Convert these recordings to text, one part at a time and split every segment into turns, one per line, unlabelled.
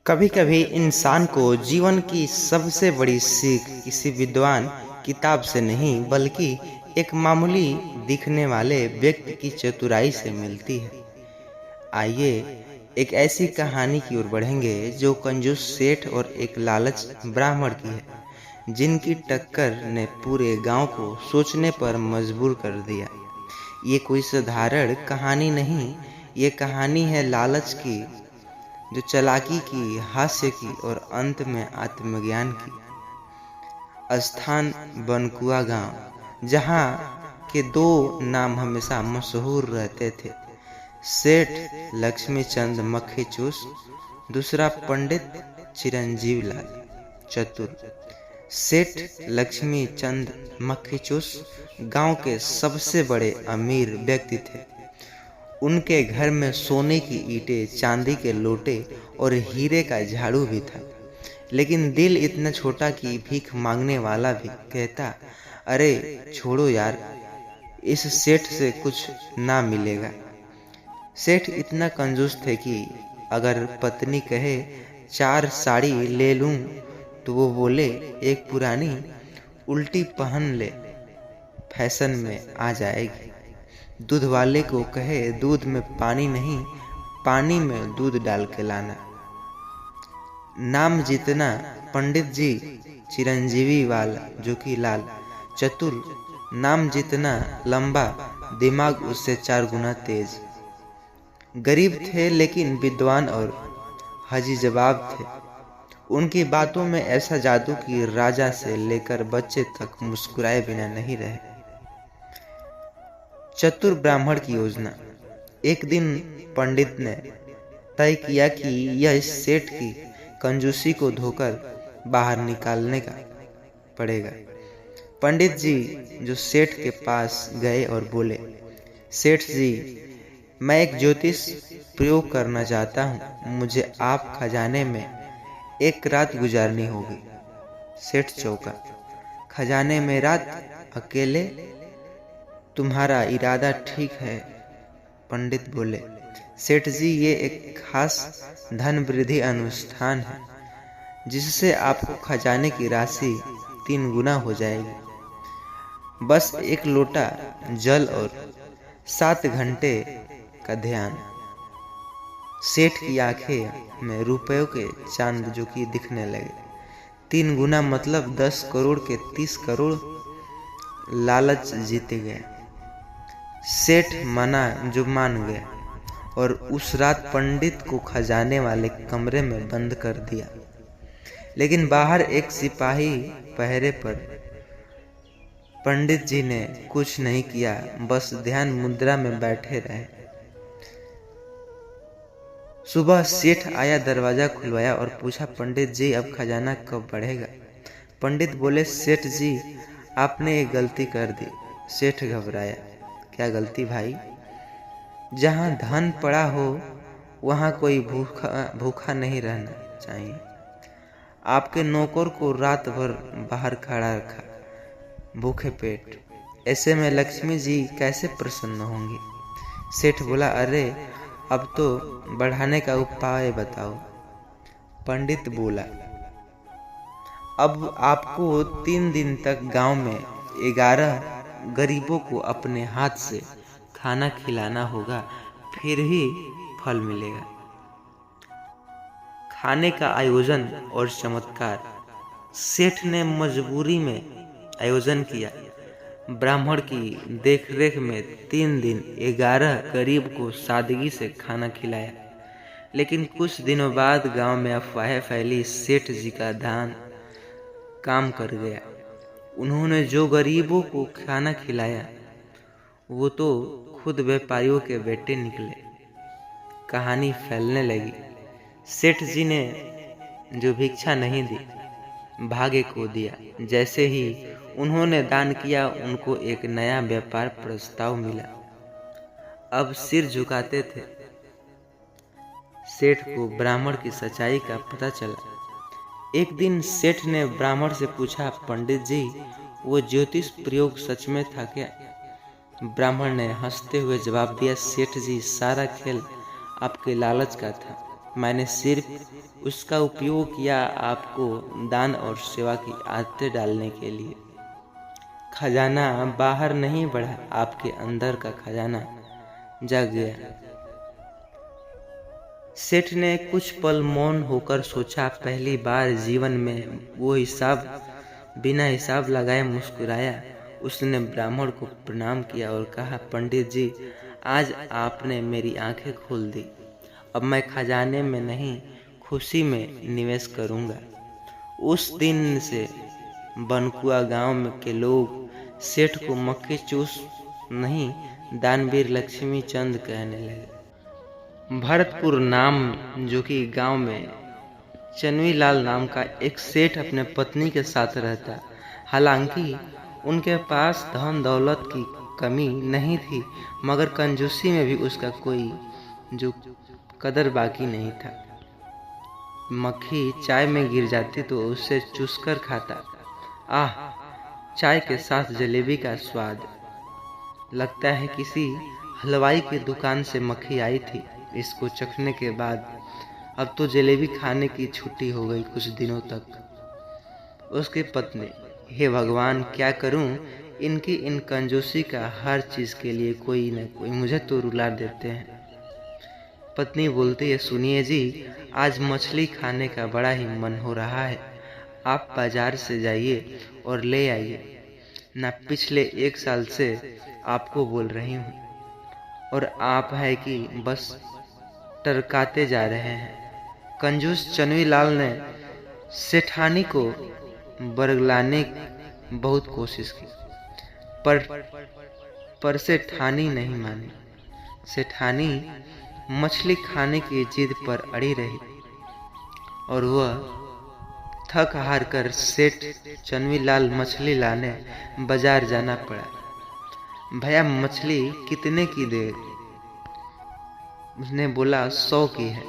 कभी कभी इंसान को जीवन की सबसे बड़ी सीख किसी विद्वान किताब से नहीं बल्कि एक मामूली दिखने वाले व्यक्ति की चतुराई से मिलती है। आइए एक ऐसी कहानी की ओर बढ़ेंगे जो कंजूस सेठ और एक लालच ब्राह्मण की है, जिनकी टक्कर ने पूरे गांव को सोचने पर मजबूर कर दिया। ये कोई साधारण कहानी नहीं, ये कहानी है लालच की, जो चालाकी की, हास्य की और अंत में आत्मज्ञान की। स्थान बनकुआ गांव, जहां के दो नाम हमेशा मशहूर रहते थे, सेठ लक्ष्मी चंद मक्खी चूस, दूसरा पंडित चिरंजीव लाल चतुर। सेठ लक्ष्मी चंद मक्खी चूस गांव के सबसे बड़े अमीर व्यक्ति थे। उनके घर में सोने की ईंटें, चांदी के लोटे और हीरे का झाड़ू भी था, लेकिन दिल इतना छोटा कि भीख मांगने वाला भी कहता, अरे छोड़ो यार, इस सेठ से कुछ ना मिलेगा। सेठ इतना कंजूस थे कि अगर पत्नी कहे 4 साड़ी ले लूं, तो वो बोले एक पुरानी उल्टी पहन ले, फैशन में आ जाएगी। दूध वाले को कहे दूध में पानी नहीं, पानी में दूध डाल के लाना। नाम जितना पंडित जी चिरंजीवी वाला जो कि लाल चतुर, नाम जितना लंबा, दिमाग उससे 4 गुना तेज। गरीब थे लेकिन विद्वान और हाजी जवाब थे। उनकी बातों में ऐसा जादू कि राजा से लेकर बच्चे तक मुस्कुराए बिना नहीं रहे। चतुर ब्राह्मण की योजना। एक दिन पंडित ने तय किया कि यह इस सेठ की कंजूसी को धोकर बाहर निकालने का पड़ेगा। पंडित जी जो सेठ के पास गए और बोले, सेठ जी, मैं एक ज्योतिष प्रयोग करना चाहता हूँ, मुझे आप खजाने में एक रात गुजारनी होगी। सेठ चौंका, खजाने में रात अकेले? तुम्हारा इरादा ठीक है। पंडित बोले, सेठ जी, ये एक खास धन वृद्धि अनुष्ठान है, जिससे आपको खजाने की राशि 3 गुना हो जाएगी। बस एक लोटा जल और 7 घंटे का ध्यान। सेठ की आंखें में रुपयों के चांद जो कि दिखने लगे। 3 गुना मतलब 10 करोड़ के 30 करोड़। लालच जीत गया। सेठ मान गया और उस रात पंडित को खजाने वाले कमरे में बंद कर दिया, लेकिन बाहर एक सिपाही पहरे पर। पंडित जी ने कुछ नहीं किया, बस ध्यान मुद्रा में बैठे रहे। सुबह सेठ आया, दरवाजा खुलवाया और पूछा, पंडित जी, अब खजाना कब बढ़ेगा? पंडित बोले, सेठ जी, आपने एक गलती कर दी। सेठ घबराया, क्या गलती भाई? जहाँ धन पड़ा हो वहाँ कोई भूखा नहीं रहना चाहिए। आपके नौकर को रात भर बाहर खड़ा रखा, भूखे पेट। ऐसे में लक्ष्मी जी कैसे प्रसन्न होंगी? सेठ बोला, अरे अब तो बढ़ाने का उपाय बताओ। पंडित बोला, अब आपको 3 दिन तक गांव में 11 गरीबों को अपने हाथ से खाना खिलाना होगा, फिर ही फल मिलेगा। खाने का आयोजन और चमत्कार। सेठ ने मजबूरी में आयोजन किया। ब्राह्मण की देखरेख में 3 दिन 11 गरीब को सादगी से खाना खिलाया। लेकिन कुछ दिनों बाद गांव में अफवाहें फैली, सेठ जी का दान काम कर गया। उन्होंने जो गरीबों को खाना खिलाया वो तो खुद व्यापारियों के बेटे निकले। कहानी फैलने लगी। सेठ जी ने जो भिक्षा नहीं दी, भाग्य को दिया। जैसे ही उन्होंने दान किया, उनको एक नया व्यापार प्रस्ताव मिला। अब सिर झुकाते थे। सेठ को ब्राह्मण की सच्चाई का पता चला। एक दिन सेठ ने ब्राह्मण से पूछा, पंडित जी, वो ज्योतिष प्रयोग सच में था क्या? ब्राह्मण ने हंसते हुए जवाब दिया, सेठ जी, सारा खेल आपके लालच का था। मैंने सिर्फ उसका उपयोग किया आपको दान और सेवा की आदतें डालने के लिए। खजाना बाहर नहीं बढ़ा, आपके अंदर का खजाना जग गया। सेठ ने कुछ पल मौन होकर सोचा। पहली बार जीवन में वो बिना हिसाब लगाए मुस्कुराया। उसने ब्राह्मण को प्रणाम किया और कहा, पंडित जी, आज आपने मेरी आंखें खोल दी। अब मैं खजाने में नहीं, खुशी में निवेश करूंगा। उस दिन से बनकुआ गांव के लोग सेठ को मक्खी चूस नहीं, दानवीर लक्ष्मी चंद कहने लगे। भरतपुर नाम जो कि गांव में चनवीलाल नाम का एक सेठ अपने पत्नी के साथ रहता। हालांकि उनके पास धन दौलत की कमी नहीं थी, मगर कंजूसी में भी उसका कोई जो कदर बाकी नहीं था। मक्खी चाय में गिर जाती तो उसे चूसकर खाता। आह, चाय के साथ जलेबी का स्वाद। लगता है किसी हलवाई की दुकान से मक्खी आई थी। इसको चखने के बाद अब तो जलेबी खाने की छुट्टी हो गई कुछ दिनों तक। उसकी पत्नी, हे भगवान, क्या करूं? इनकी इन कंजूसी का हर चीज के लिए कोई न कोई मुझे तो रुला देते हैं। पत्नी बोलती है, सुनिए जी, आज मछली खाने का बड़ा ही मन हो रहा है। आप बाजार से जाइए और ले आइए ना। पिछले 1 साल से आपको बोल रही हूँ और आप है कि बस टरकाते जा रहे हैं। कंजूस चनवीलाल ने सेठानी को बरगलाने की बहुत कोशिश की, पर सेठानी नहीं मानी। सेठानी मछली खाने की जिद पर अड़ी रही और वह थक हार कर सेठ चनवीलाल मछली लाने बाजार जाना पड़ा। भैया, मछली कितने की दे? उसने बोला, 100 की है।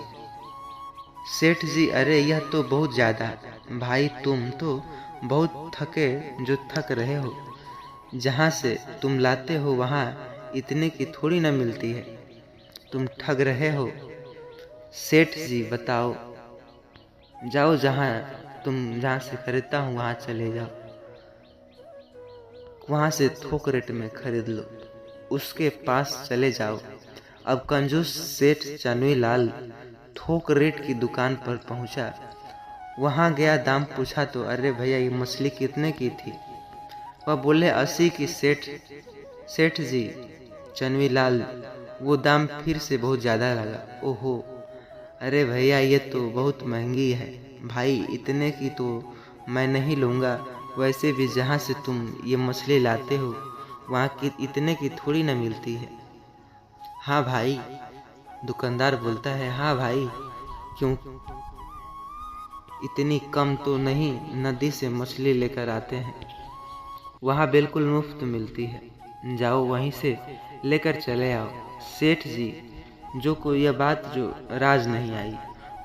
सेठ जी, अरे यह तो बहुत ज्यादा। भाई, तुम तो बहुत थक रहे हो। जहाँ से तुम लाते हो वहाँ इतने की थोड़ी ना मिलती है। तुम ठग रहे हो। सेठ जी, बताओ, जाओ जहाँ से खरीदता हूँ वहाँ चले जाओ, वहाँ से थोक रेट में खरीद लो। उसके पास चले जाओ। अब कंजूस सेठ चनवीलाल थोक रेट की दुकान पर पहुंचा। वहां गया, दाम पूछा तो, अरे भैया, ये मछली कितने की थी? वह बोले, 80 की। सेठ जी, चनवीलाल, वो दाम फिर से बहुत ज्यादा लगा। ओहो, अरे भैया, ये तो बहुत महंगी है। भाई, इतने की तो मैं नहीं लूँगा। वैसे भी जहाँ से तुम ये मछली लाते हो वहाँ की इतने की थोड़ी ना मिलती है। हाँ भाई, दुकानदार बोलता है, हाँ भाई, क्यों इतनी कम तो नहीं। नदी से मछली लेकर आते हैं, वहाँ बिल्कुल मुफ्त मिलती है। जाओ वहीं से लेकर चले आओ। सेठ जी को यह बात जो राज नहीं आई।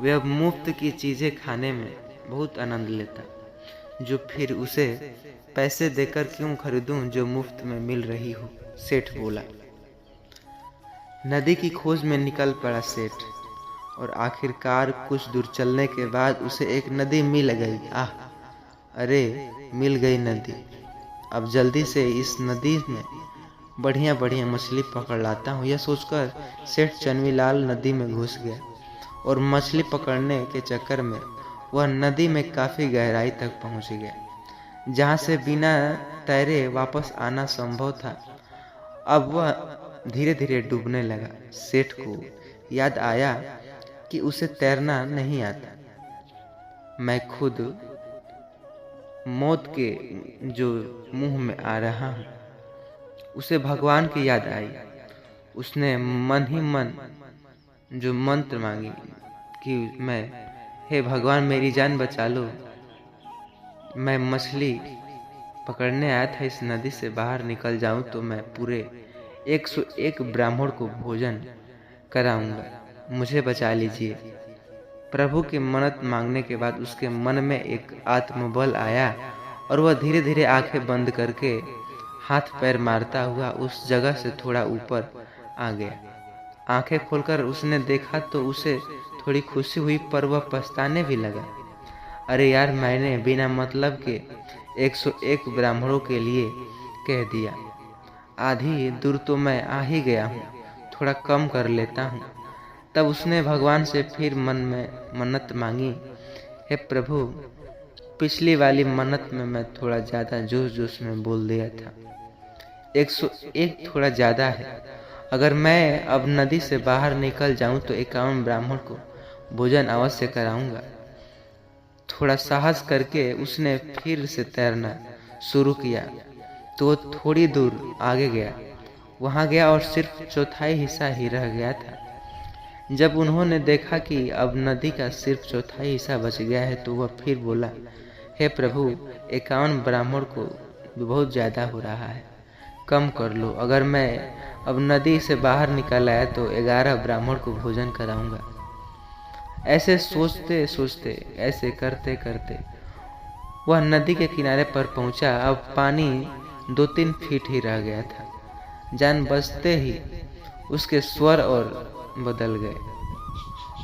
वह अब मुफ्त की चीजें खाने में बहुत आनंद लेता, जो फिर उसे पैसे देकर क्यों खरीदूं जो मुफ्त में मिल रही हो। सेठ बोला। नदी की खोज में निकल पड़ा सेठ, और आखिरकार कुछ दूर चलने के बाद उसे एक नदी मिल गई। आह, अरे मिल गई नदी। अब जल्दी से इस नदी में बढ़िया बढ़िया मछली पकड़ लाता हूँ। यह सोचकर सेठ चनवीलाल नदी में घुस गया और मछली पकड़ने के चक्कर में वह नदी में काफी गहराई तक पहुंच गया, जहां से बिना तैरे वापस आना संभव था। अब वह धीरे धीरे डूबने लगा। सेठ को याद आया कि उसे तैरना नहीं आता। मैं खुद मौत के जो मुंह में आ रहा हूँ। उसे भगवान की याद आई। उसने मन ही मन जो मंत्र मांगी कि हे भगवान, मेरी जान बचा लो। मैं मछली पकड़ने आया था, इस नदी से बाहर निकल जाऊं तो मैं पूरे 101 ब्राह्मण को भोजन कराऊंगा। मुझे बचा लीजिए। प्रभु की मन्नत मांगने के बाद उसके मन में एक आत्मबल आया और वह धीरे धीरे आंखें बंद करके हाथ पैर मारता हुआ उस जगह से थोड़ा ऊपर आ गया। आंखें खोलकर उसने देखा तो उसे थोड़ी खुशी हुई, पर वह पछताने भी लगा। अरे यार, मैंने बिना मतलब के 101 ब्राह्मणों के लिए कह दिया। आधी दूर तो मैं आ ही गया हूँ, थोड़ा कम कर लेता हूँ। तब उसने भगवान से फिर मन में मन्नत मांगी, हे प्रभु, पिछली वाली मन्नत में मैं थोड़ा ज़्यादा जोश जोश में बोल दिया था। 101 थोड़ा ज़्यादा है। अगर मैं अब नदी से बाहर निकल जाऊं तो 51 ब्राह्मण को भोजन अवश्य कराऊंगा। थोड़ा साहस करके उसने फिर से तैरना शुरू किया तो वो थोड़ी दूर आगे गया। वहां गया और सिर्फ चौथाई हिस्सा ही रह गया था। जब उन्होंने देखा कि अब नदी का सिर्फ चौथाई हिस्सा बच गया है तो वह फिर बोला, हे प्रभु, 51 ब्राह्मण को बहुत ज़्यादा हो रहा है, कम कर लो। अगर मैं अब नदी से बाहर निकल आया तो 11 ब्राह्मण को भोजन कराऊंगा। ऐसे सोचते सोचते, ऐसे करते करते वह नदी के किनारे पर पहुंचा। अब पानी 2-3 फीट ही रह गया था। जान बचते ही उसके स्वर और बदल गए।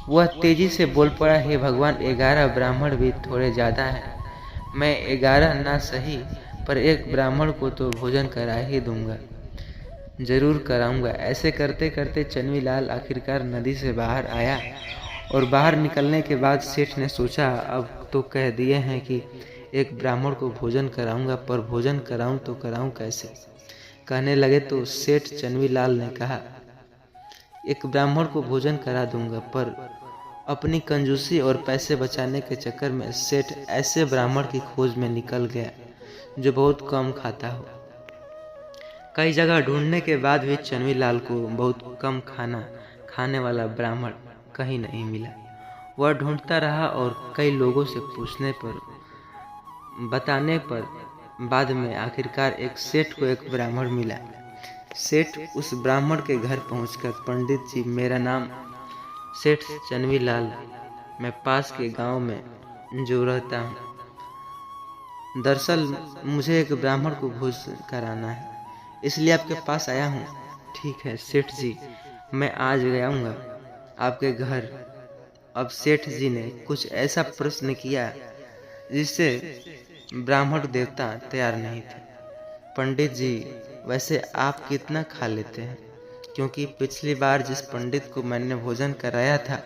वह तेजी से बोल पड़ा, हे भगवान, 11 ब्राह्मण भी थोड़े ज़्यादा हैं। मैं 11 ना सही पर एक ब्राह्मण को तो भोजन करा ही दूंगा, जरूर कराऊंगा। ऐसे करते करते चन्वीलाल आखिरकार नदी से बाहर आया और बाहर निकलने के बाद सेठ ने सोचा, अब तो कह दिए हैं कि एक ब्राह्मण को भोजन कराऊंगा, पर भोजन कराऊं तो कराऊं कैसे? कहने लगे तो सेठ चन्वीलाल ने कहा, एक ब्राह्मण को भोजन करा दूंगा, पर अपनी कंजूसी और पैसे बचाने के चक्कर में सेठ ऐसे ब्राह्मण की खोज में निकल गया जो बहुत कम खाता हो। कई जगह ढूंढने के बाद भी चन्वीलाल को बहुत कम खाना खाने वाला ब्राह्मण कहीं नहीं मिला। वह ढूंढता रहा और कई लोगों से पूछने पर, बताने पर बाद में आखिरकार एक सेठ को एक ब्राह्मण मिला। सेठ उस ब्राह्मण के घर पहुंचकर, पंडित जी, मेरा नाम सेठ चन्वीलाल, मैं पास के गांव में जो रहता हूँ। दरअसल मुझे एक ब्राह्मण को भोजन कराना है, इसलिए आपके पास आया हूँ। ठीक है सेठ जी, मैं आज आऊँगा आपके घर। अब सेठ जी ने कुछ ऐसा प्रश्न किया जिससे ब्राह्मण देवता तैयार नहीं थे। पंडित जी, वैसे आप कितना खा लेते हैं? क्योंकि पिछली बार जिस पंडित को मैंने भोजन कराया था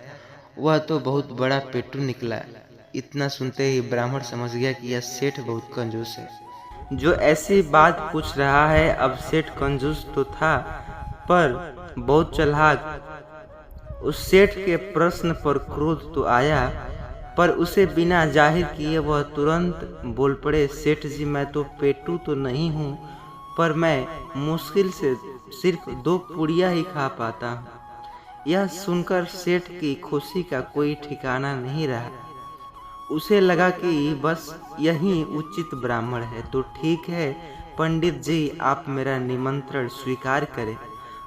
वह तो बहुत बड़ा पेटू निकला। इतना सुनते ही ब्राह्मण समझ गया कि यह सेठ बहुत कंजूस है। जो ऐसी बात पूछ रहा है, अब सेठ कंजूस तो था पर बहुत चालाक। उस सेठ के प्रश्न पर क्रोध तो आया, पर उसे बिना जाहिर किए वह तुरंत बोल पड़े, सेठ जी, मैं तो पेटू तो नहीं हूँ, पर मैं मुश्किल से सिर्फ 2 पुड़िया ही खा पाता हूँ। यह सुनकर सेठ की खुशी का कोई ठिकाना नहीं रहा। उसे लगा कि बस यही उचित ब्राह्मण है। तो ठीक है पंडित जी, आप मेरा निमंत्रण स्वीकार करें।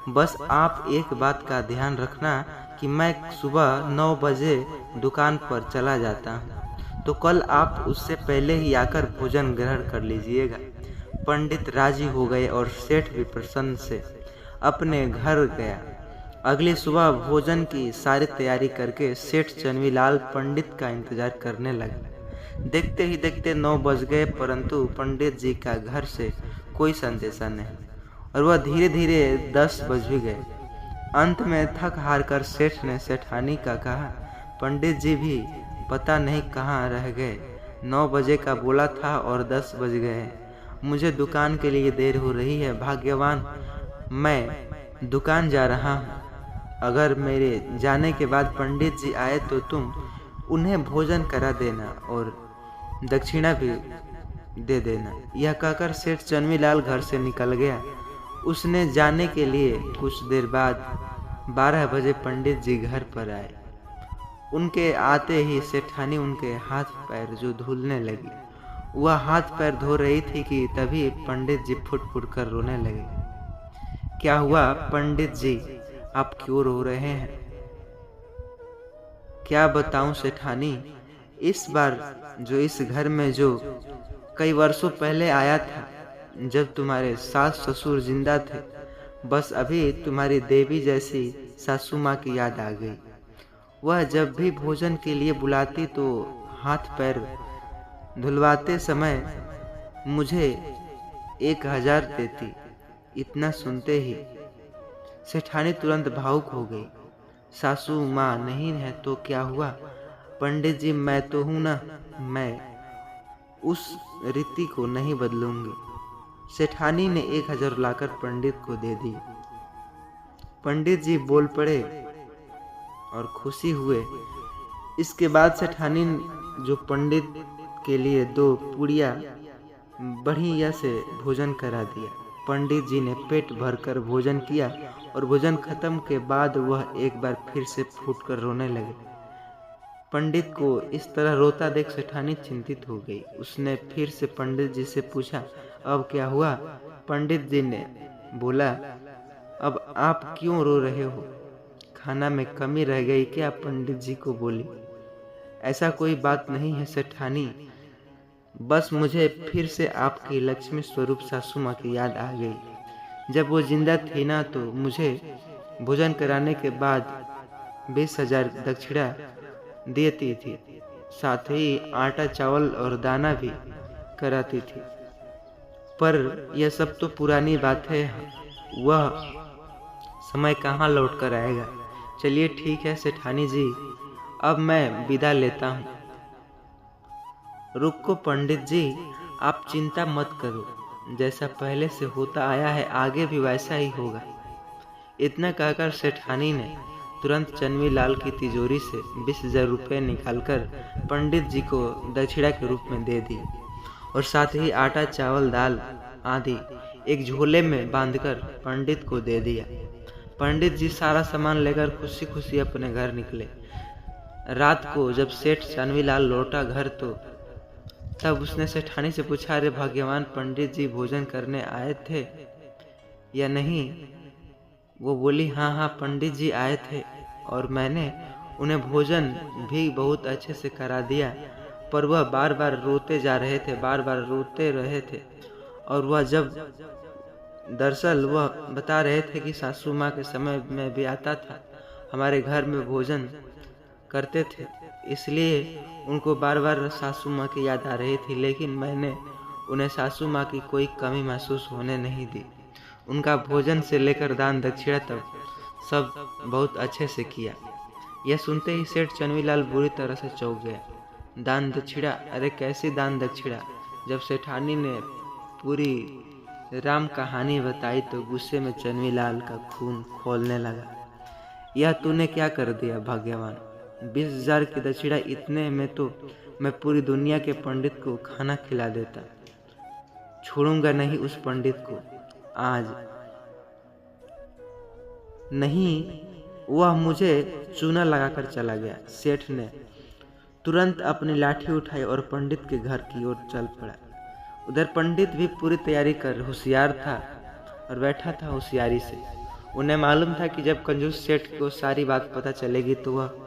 बस आप एक बात का ध्यान रखना कि मैं सुबह 9 बजे दुकान पर चला जाता हूँ, तो कल आप उससे पहले ही आकर भोजन ग्रहण कर लीजिएगा। पंडित राजी हो गए और सेठ भी प्रसन्न से अपने घर गया। अगली सुबह भोजन की सारी तैयारी करके सेठ चन्वीलाल पंडित का इंतजार करने लगा। देखते ही देखते 9 बज गए, परंतु पंडित जी का घर से कोई संदेशा नहीं और वह धीरे धीरे 10 बज भी गए। अंत में थक हार कर सेठ ने सेठानी का कहा, पंडित जी भी पता नहीं कहाँ रह गए। 9 बजे का बोला था और 10 बज गए। मुझे दुकान के लिए देर हो रही है। भाग्यवान, मैं दुकान जा रहा हूँ। अगर मेरे जाने के बाद पंडित जी आए तो तुम उन्हें भोजन करा देना और दक्षिणा भी दे देना। यह कहकर सेठ चन्वीलाल घर से निकल गया। उसने जाने के लिए कुछ देर बाद 12 बजे पंडित जी घर पर आए। उनके आते ही सेठानी उनके हाथ पैर जो धुलने लगी, वह हाथ पैर धो रही थी कि तभी पंडित जी फुट फुट कर रोने लगे। क्या हुआ पंडित जी, आप क्यों रो रहे हैं? क्या बताऊं सेठानी, इस बार जो इस घर में जो कई वर्षों पहले आया था, जब तुम्हारे सास ससुर जिंदा थे, बस अभी तुम्हारी देवी जैसी सासू माँ की याद आ गई। वह जब भी भोजन के लिए बुलाती तो हाथ पैर धुलवाते समय मुझे 1000 देती। इतना सुनते ही सेठानी तुरंत भावुक हो गई। सासू माँ नहीं है तो क्या हुआ, पंडित जी मैं तो हूं ना, मैं उस रीति को नहीं बदलूंगी। सेठानी ने 1000 लाकर पंडित को दे दी। पंडित जी बोल पड़े और खुशी हुए। इसके बाद सेठानी जो पंडित के लिए 2 पुड़िया बढ़िया से भोजन करा दिया। पंडित जी ने पेट भरकर भोजन किया और भोजन खत्म के बाद वह एक बार फिर से फूटकर रोने लगे। पंडित को इस तरह रोता देख सेठानी चिंतित हो गई। उसने फिर से पंडित जी से पूछा, अब क्या हुआ? पंडित जी ने बोला, अब आप क्यों रो रहे हो? खाना में कमी रह गई क्या? पंडित जी को बोली। ऐसा कोई बात नहीं है सेठानी, बस मुझे फिर से आपकी लक्ष्मी स्वरूप सासू माँ की याद आ गई। जब वो जिंदा थी ना तो मुझे भोजन कराने के बाद 20,000 दक्षिणा देती थी, साथ ही आटा चावल और दाना भी कराती थी। पर यह सब तो पुरानी बात है, वह समय कहाँ लौट कर आएगा। चलिए ठीक है सेठानी जी, अब मैं विदा लेता हूँ। रुको पंडित जी, आप चिंता मत करो, जैसा पहले से होता आया है आगे भी वैसा ही होगा। इतना कहकर सेठानी ने तुरंत चन्वी लाल की तिजोरी से 20,000 रुपये निकालकर पंडित जी को दक्षिणा के रूप में दे दी और साथ ही आटा चावल दाल आदि एक झोले में बांधकर पंडित को दे दिया। पंडित जी सारा सामान लेकर खुशी खुशी अपने घर निकले। रात को जब सेठ चन्वीलाल लौटा घर तो तब उसने सेठानी से पूछा, अरे भाग्यवान, पंडित जी भोजन करने आए थे या नहीं? वो बोली, हाँ हाँ पंडित जी आए थे और मैंने उन्हें भोजन भी बहुत अच्छे से करा दिया, पर वह बार बार रोते जा रहे थे, बार बार रोते रहे थे। और वह जब दरअसल वह बता रहे थे कि सासू माँ के समय में भी आता था, हमारे घर में भोजन करते थे, इसलिए उनको बार बार सासू माँ की याद आ रही थी, लेकिन मैंने उन्हें सासू माँ की कोई कमी महसूस होने नहीं दी। उनका भोजन से लेकर दान दक्षिणा तक सब बहुत अच्छे से किया। यह सुनते ही सेठ चन्वीलाल बुरी तरह से चौंक गया। दान दक्षिणा? अरे कैसी दान दक्षिणा? जब सेठानी ने पूरी राम कहानी बताई तो गुस्से में चन्वीलाल का खून खौलने लगा। यह तूने क्या कर दिया भाग्यवान? 20,000 की दक्षिणा, इतने में तो मैं पूरी दुनिया के पंडित को खाना खिला देता। छोड़ूंगा नहीं उस पंडित को आज नहीं। वह मुझे चूना लगाकर चला गया। सेठ ने तुरंत अपनी लाठी उठाई और पंडित के घर की ओर चल पड़ा। उधर पंडित भी पूरी तैयारी कर होशियार था और बैठा था होशियारी से। उन्हें मालूम था कि जब कंजूस सेठ को सारी बात पता चलेगी तो वह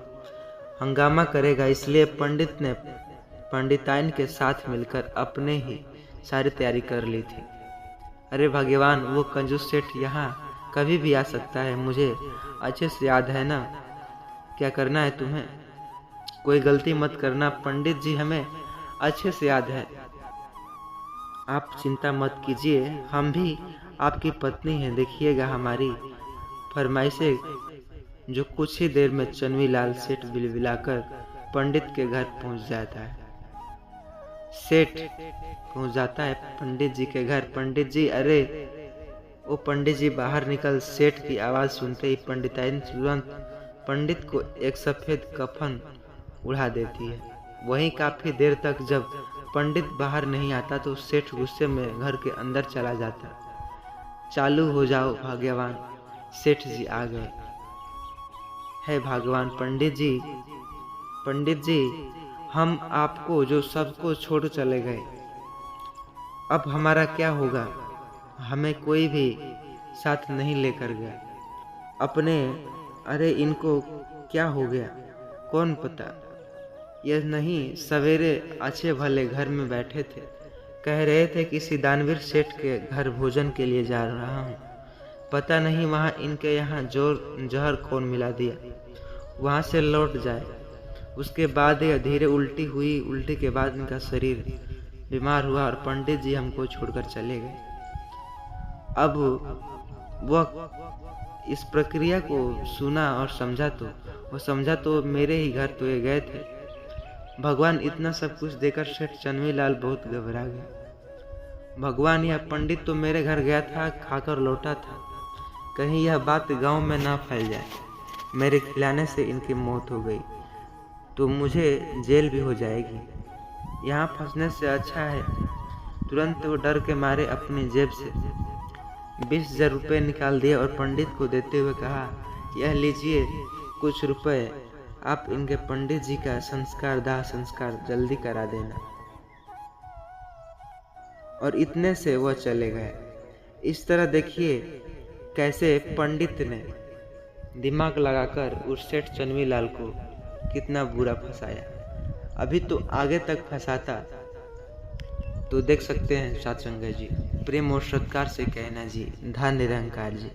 हंगामा करेगा, इसलिए पंडित ने पंडिताइन के साथ मिलकर अपने ही सारी तैयारी कर ली थी। अरे भगवान, वो कंजूस सेठ यहाँ कभी भी आ सकता है, मुझे अच्छे से याद है ना। क्या करना है तुम्हें? कोई गलती मत करना, पंडित जी हमें अच्छे से याद है। आप चिंता मत कीजिए, हम भी आपकी पत्नी हैं, देखिएगा हमारी फरमाइशें। जो कुछ ही देर में चन्वीलाल सेठ बिलबिलाकर पंडित के घर पहुंच जाता है। सेठ पहुंच जाता है पंडित जी के घर। पंडित जी, अरे ओ पंडित जी बाहर निकल। सेठ की आवाज़ सुनते ही पंडिताइन तुरंत पंडित को एक सफ़ेद कफन उड़ा देती है। वहीं काफ़ी देर तक जब पंडित बाहर नहीं आता तो सेठ गुस्से में घर के अंदर चला जाता। चालू हो जाओ भाग्यवान, सेठ जी आ गए। है भगवान, पंडित जी हम आपको जो सबको छोड़ चले गए, अब हमारा क्या होगा? हमें कोई भी साथ नहीं लेकर गया अपने। अरे इनको क्या हो गया कौन पता। यह नहीं, सवेरे अच्छे भले घर में बैठे थे, कह रहे थे किसी दानवीर सेठ के घर भोजन के लिए जा रहा हूँ। पता नहीं वहाँ इनके यहाँ जहर कौन मिला दिया। वहाँ से लौट जाए। उसके बाद यह धीरे उल्टी हुई। उल्टी के बाद इनका शरीर बीमार हुआ और पंडित जी हमको छोड़कर चले गए। अब वह इस प्रक्रिया को सुना और समझा तो मेरे ही घर तो ये गए थे। भगवान इतना सब कुछ देकर सेठ चन्वीलाल बहुत घबरा गया। भगवान, यह पंडित तो मेरे घर गया था, खाकर लौटा था, कहीं यह बात गांव में ना फैल जाए। मेरे खिलाने से इनकी मौत हो गई तो मुझे जेल भी हो जाएगी। यहाँ फंसने से अच्छा है। तुरंत वो डर के मारे अपनी जेब से 20,000 रुपये निकाल दिए और पंडित को देते हुए कहा, यह लीजिए कुछ रुपए, आप इनके पंडित जी का दाह संस्कार जल्दी करा देना। और इतने से वह चले गए। इस तरह देखिए कैसे पंडित ने दिमाग लगाकर उस सेठ चन्वीलाल को कितना बुरा फंसाया। अभी तो आगे तक फंसाता तो देख सकते हैं साथ संगत जी। प्रेम और सत्कार से कहना जी, धन निरंकार जी।